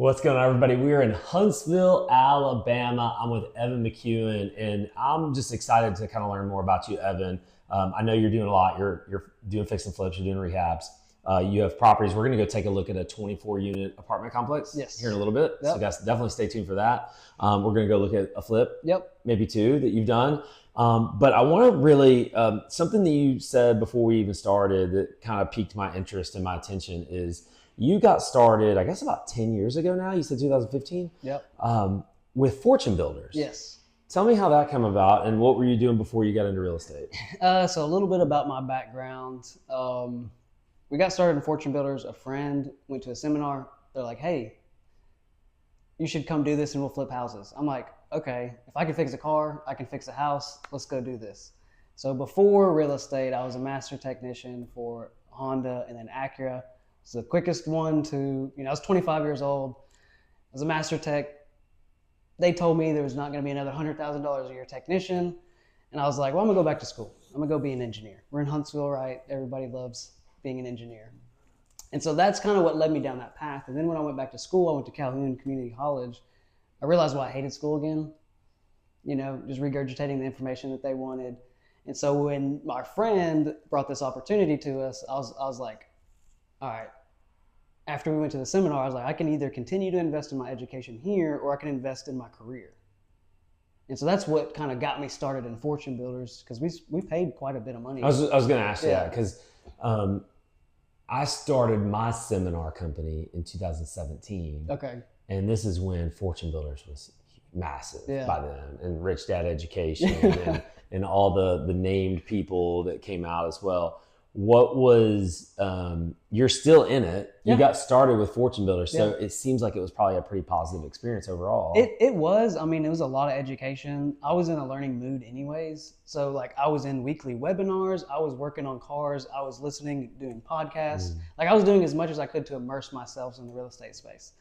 What's going on, everybody? We're in Huntsville, Alabama. I'm with Evan McCuen, and I'm just excited to kind of learn more about you, Evan. I know you're doing a lot. You're doing fix and flips. You're doing rehabs. You have properties. We're going to go take a look at a 24-unit apartment complex here in a little bit. Yep. So guys, definitely stay tuned for that. We're going to go look at a flip, maybe two that you've done. But I want to really, something that you said before we even started that kind of piqued my interest and my attention is you got started, I guess, about 10 years ago now. You said 2015? With Fortune Builders. Yes. Tell me how that came about and what were you doing before you got into real estate? So a little bit about my background. We got started in Fortune Builders. A friend went to a seminar. They're like, hey, you should come do this and we'll flip houses. I'm like, okay, if I can fix a car, I can fix a house. Let's go do this. So before real estate, I was a master technician for Honda and then Acura. It was the quickest one to, I was 25 years old. I was a master tech. They told me there was not going to be another $100,000 a year technician. And I was like, well, I'm going to go back to school. I'm going to go be an engineer. We're in Huntsville, right? Everybody loves being an engineer. And so that's kind of what led me down that path. And then when I went back to school, I went to Calhoun Community College. I realized why I hated school again, just regurgitating the information that they wanted. And so when my friend brought this opportunity to us, I was like, all right. After we went to the seminar, I was like, I can either continue to invest in my education here or I can invest in my career. And so that's what kind of got me started in Fortune Builders because we paid quite a bit of money. I was going to ask you that because I started my seminar company in 2017. Okay. And this is when Fortune Builders was massive by then, and Rich Dad Education and all the named people that came out as well. What was, you're still in it. You got started with Fortune Builders, so it seems like it was probably a pretty positive experience overall. It was. I mean, it was a lot of education. I was in a learning mood anyways. So like I was in weekly webinars. I was working on cars. I was listening, doing podcasts. Like I was doing as much as I could to immerse myself in the real estate space.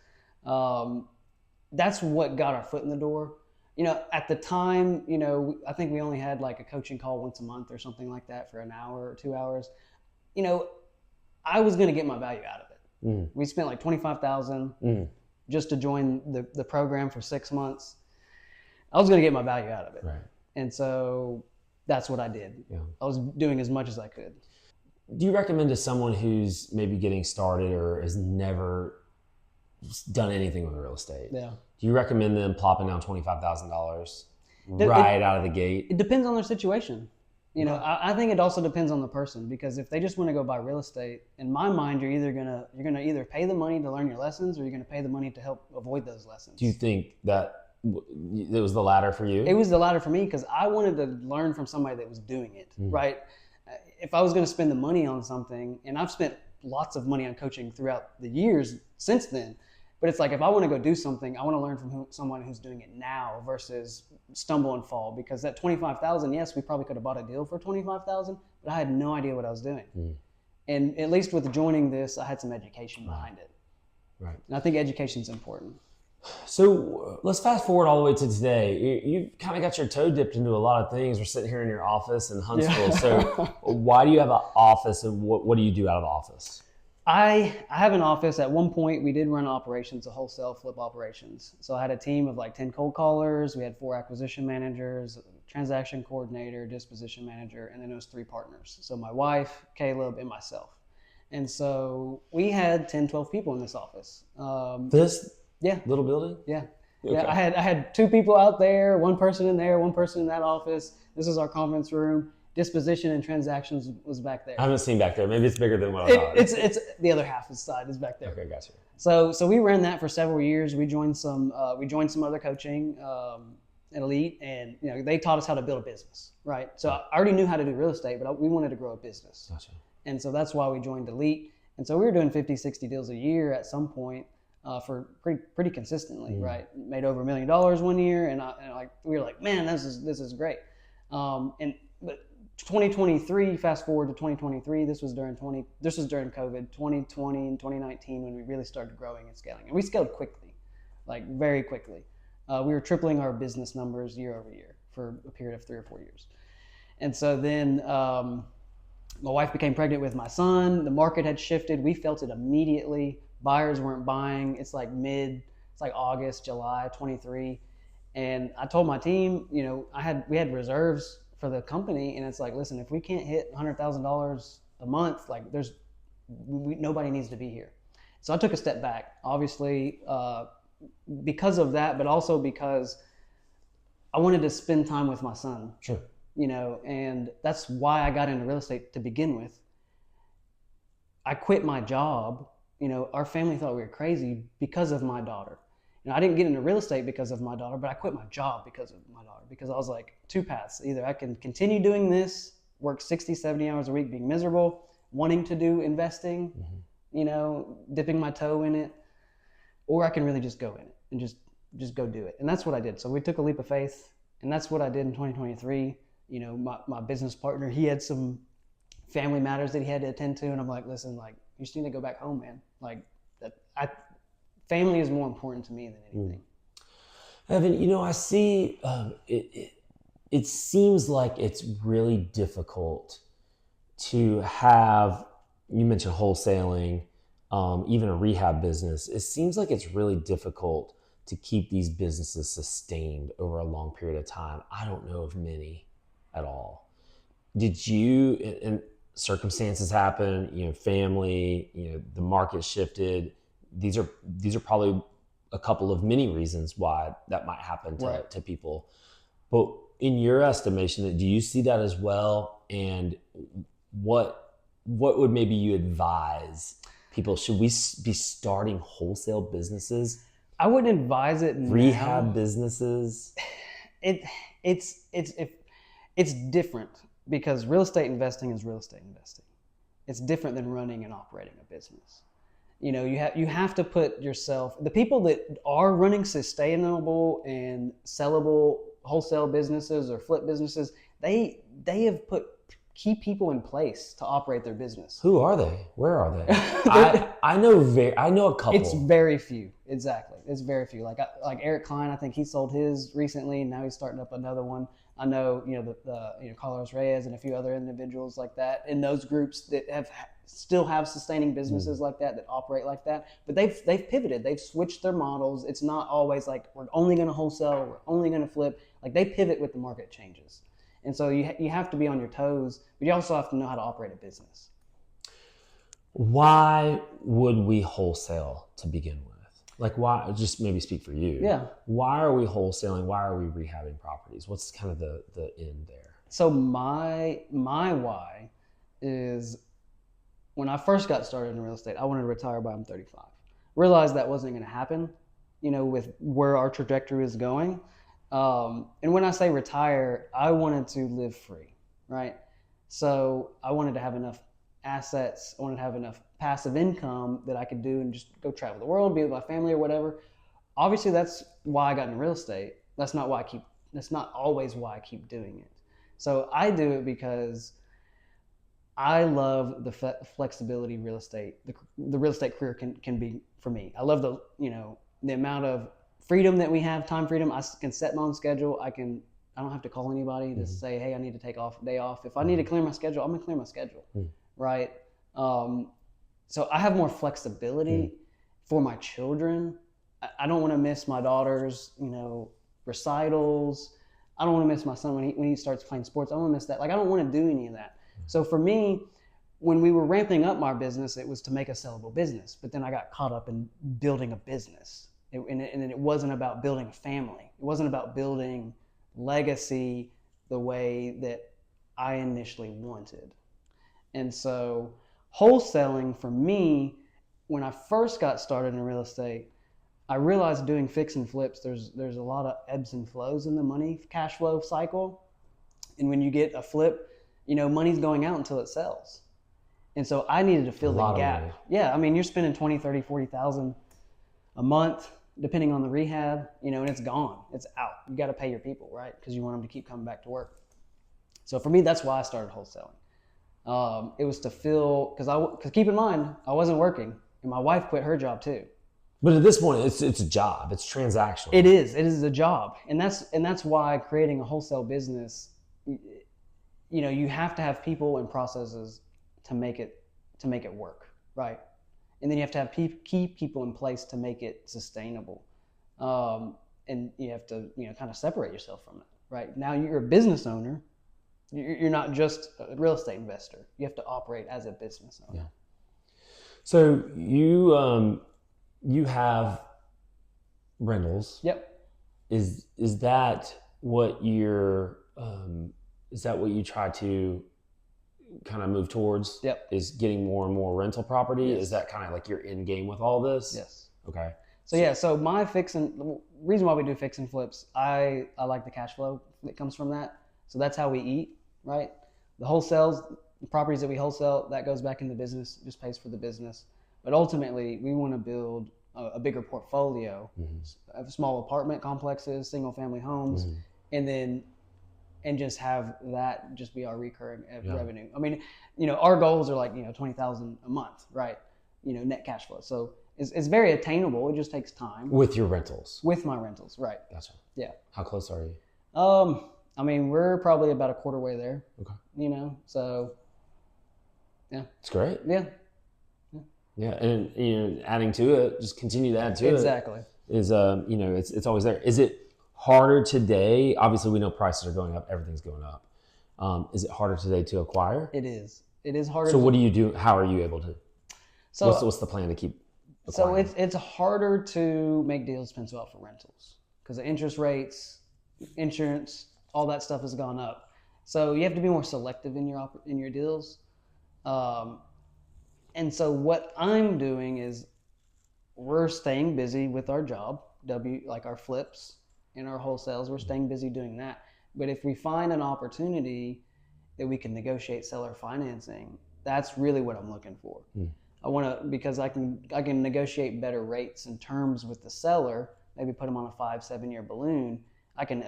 That's what got our foot in the door. At the time, I think we only had like a coaching call once a month or something like that for an hour or 2 hours. I was going to get my value out of it. We spent like $25,000 just to join the program for 6 months. I was going to get my value out of it. Right. And so that's what I did. Yeah. I was doing as much as I could. Do you recommend to someone who's maybe getting started or has never done anything with real estate? Yeah. Do you recommend them plopping down $25,000 right out of the gate? It depends on their situation. I think it also depends on the person because if they just want to go buy real estate, in my mind, you're gonna either pay the money to learn your lessons or you're gonna pay the money to help avoid those lessons. Do you think that it was the latter for you? It was the latter for me because I wanted to learn from somebody that was doing it, right? If I was going to spend the money on something, and I've spent lots of money on coaching throughout the years since then, but it's like if I want to go do something, I want to learn from someone who's doing it now versus stumble and fall. Because that $25,000, yes, we probably could have bought a deal for $25,000, but I had no idea what I was doing. And at least with joining this, I had some education behind it. Right. And I think education's important. So let's fast forward all the way to today. You kind of got your toe dipped into a lot of things. We're sitting here in your office in Huntsville. Yeah. So why do you have an office and what do you do out of the office? I have an office. At one point, we did run operations, a wholesale flip operations. So I had a team of like 10 cold callers. We had 4 acquisition managers, transaction coordinator, disposition manager, and then it was 3 partners. So my wife, Caleb, and myself. And so we had 10, 12 people in this office. Little building? Yeah. Okay. Yeah, I had 2 people out there, 1 person in there, 1 person in that office. This is our conference room. Disposition and transactions was back there. I haven't seen back there. Maybe it's bigger than what I thought. It's the other half of the side is back there. Okay, gotcha. So we ran that for several years. We joined some other coaching at Elite, and they taught us how to build a business, right? So I already knew how to do real estate, but we wanted to grow a business. Gotcha. And so that's why we joined Elite. And so we were doing 50, 60 deals a year at some point for pretty consistently, right? Made over $1 million one year, and we were like, man, this is great. But 2023, fast forward to 2023, this was during COVID, 2020 and 2019 when we really started growing and scaling. And we scaled quickly, like very quickly. We were tripling our business numbers year over year for a period of 3 or 4 years. And so then my wife became pregnant with my son. The market had shifted. We felt it immediately. Buyers weren't buying. It's like August, July 23. And I told my team, we had reserves for the company, and it's like, listen, if we can't hit $100,000 a month, like nobody needs to be here. So I took a step back, obviously, because of that, but also because I wanted to spend time with my son. Sure. And that's why I got into real estate to begin with. I quit my job. Our family thought we were crazy because of my daughter. I didn't get into real estate because of my daughter, but I quit my job because of my daughter, because I was like, two paths. Either I can continue doing this, work 60, 70 hours a week, being miserable, wanting to do investing, dipping my toe in it, or I can really just go in it and just go do it. And that's what I did. So we took a leap of faith, and that's what I did in 2023. My business partner, he had some family matters that he had to attend to, and I'm like, listen, like, you just need to go back home, man. Like, family is more important to me than anything. Evan, I see it seems like it's really difficult to have, you mentioned wholesaling, even a rehab business. It seems like it's really difficult to keep these businesses sustained over a long period of time. I don't know of many at all. Did you, and circumstances happen, family, the market shifted. These are probably a couple of many reasons why that might happen to people. But in your estimation, do you see that as well? And what would maybe you advise people? Should we be starting wholesale businesses? I wouldn't advise it now. Rehab businesses? It's different, because real estate investing is real estate investing. It's different than running and operating a business. You have to put yourself, the people that are running sustainable and sellable wholesale businesses or flip businesses, they have put key people in place to operate their business. Who are they? Where are they? I know a couple. It's very few. Exactly. It's very few. Like Eric Klein, I think he sold his recently, and now he's starting up another one. I know, the Carlos Reyes and a few other individuals like that in those groups that still have sustaining businesses like that operate like that. But they've pivoted. They've switched their models. It's not always like, we're only going to wholesale, we're only going to flip. Like, they pivot with the market changes. And so you have to be on your toes, but you also have to know how to operate a business. Why would we wholesale to begin with? Like, why? Just maybe speak for you. Yeah. Why are we wholesaling? Why are we rehabbing properties? What's kind of the end there? So my why is, when I first got started in real estate, I wanted to retire by I'm 35. Realized that wasn't going to happen, with where our trajectory is going. And when I say retire, I wanted to live free, right? So I wanted to have enough assets. I wanted to have enough passive income that I could do and just go travel the world, be with my family or whatever. Obviously, that's why I got into real estate. That's not always why I keep doing it. So I do it because I love the flexibility the real estate career can be for me. I love the amount of freedom that we have, time freedom. I can set my own schedule. I don't have to call anybody to say, hey, I need to take a day off. If I need to clear my schedule, I'm gonna clear my schedule, right? So I have more flexibility for my children. I don't want to miss my daughter's, recitals. I don't want to miss my son when he starts playing sports. I don't want to miss that. Like, I don't want to do any of that. So for me, when we were ramping up my business, it was to make a sellable business. But then I got caught up in building a business. And it wasn't about building a family. It wasn't about building legacy the way that I initially wanted. And so wholesaling for me, when I first got started in real estate, I realized doing fix and flips, there's a lot of ebbs and flows in the money cash flow cycle. And when you get a flip, money's going out until it sells. And so I needed to fill the gap. Yeah, I mean, you're spending 20, 30, 40,000 a month, depending on the rehab, and it's gone. It's out. You got to pay your people, right? Because you want them to keep coming back to work. So for me, that's why I started wholesaling. It was to fill, because keep in mind, I wasn't working, and my wife quit her job too. But at this point, it's a job. It's transactional. It is a job, and that's why creating a wholesale business, you have to have people and processes to make it work, right? and then you have to have key people in place to make it sustainable. And you have to, kind of separate yourself from it, right? Now you're a business owner. You're not just a real estate investor. You have to operate as a business owner. Yeah. So you have rentals. Yep. Is that what you're is that what you try to kind of move towards? Yep. Is getting more and more rental property? Yes. Is that kind of like your end game with all this? Yes. Okay. So my the reason why we do fix and flips, I like the cash flow that comes from that. So that's how we eat, right? The wholesales, the properties that we wholesale, that goes back in the business, just pays for the business. But ultimately, we want to build a bigger portfolio of small apartment complexes, single family homes, and just have that just be our recurring revenue. I mean, our goals are like, $20,000 a month, right? Net cash flow. So it's very attainable. It just takes time. With your rentals? With my rentals, right. Gotcha. Yeah. How close are you? I mean, we're probably about a quarter way there. Okay. So yeah. It's great. Yeah. Yeah, and adding to it, just continue to add to exactly. it. Is it's always there. Is it harder today? Obviously, we know prices are going up. Everything's going up. Is it harder today to acquire? It is. It is harder. So what do you do? How are you able to? So what's the plan to keep acquiring? So it's harder to make deals pencil out for rentals because the interest rates, insurance, all that stuff has gone up. So you have to be more selective in your deals. And so what I'm doing is we're staying busy with our job, like our flips and our wholesales. We're staying busy doing that. But if we find an opportunity that we can negotiate seller financing, that's really what I'm looking for. I want to, because I can negotiate better rates and terms with the seller, maybe put them on a 5-7 year balloon. I can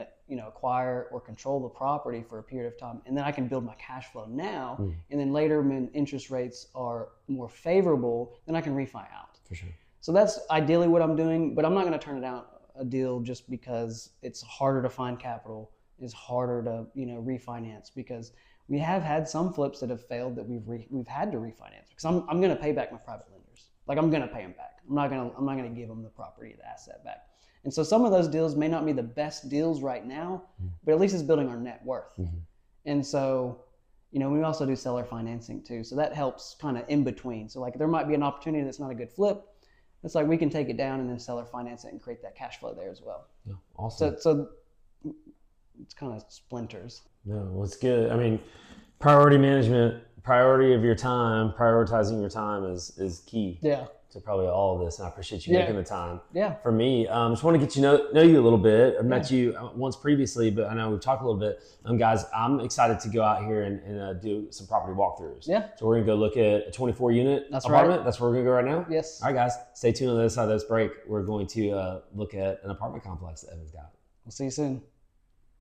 acquire or control the property for a period of time, and then I can build my cash flow now. And then later, when interest rates are more favorable, then I can refi out. For sure. So that's ideally what I'm doing, but I'm not going to turn it down a deal just because it's harder to find capital, it's harder to refinance, because we have had some flips that have failed that we've had to refinance because I'm going to pay back my private lenders. Like I'm going to pay them back. I'm not going to give them the property, the asset back. And so some of those deals may not be the best deals right now, but at least it's building our net worth. And so, we also do seller financing too. So that helps kind of in between. So like there might be an opportunity that's not a good flip. It's like we can take it down and then seller finance it and create that cash flow there as well. Yeah, awesome. So it's kind of splinters. No, well, it's good. I mean, priority management, priority of your time, prioritizing your time is key. Yeah. To probably all of this, and I appreciate you making the time. Yeah. For me, just want to get know you a little bit. I've met you once previously, but I know we've talked a little bit. Guys, I'm excited to go out here and do some property walkthroughs. Yeah. So we're gonna go look at a 24-unit apartment. Right. That's where we're gonna go right now. Yes. All right, guys, stay tuned on the other side of this break. We're going to look at an apartment complex that Evan's got. We'll see you soon.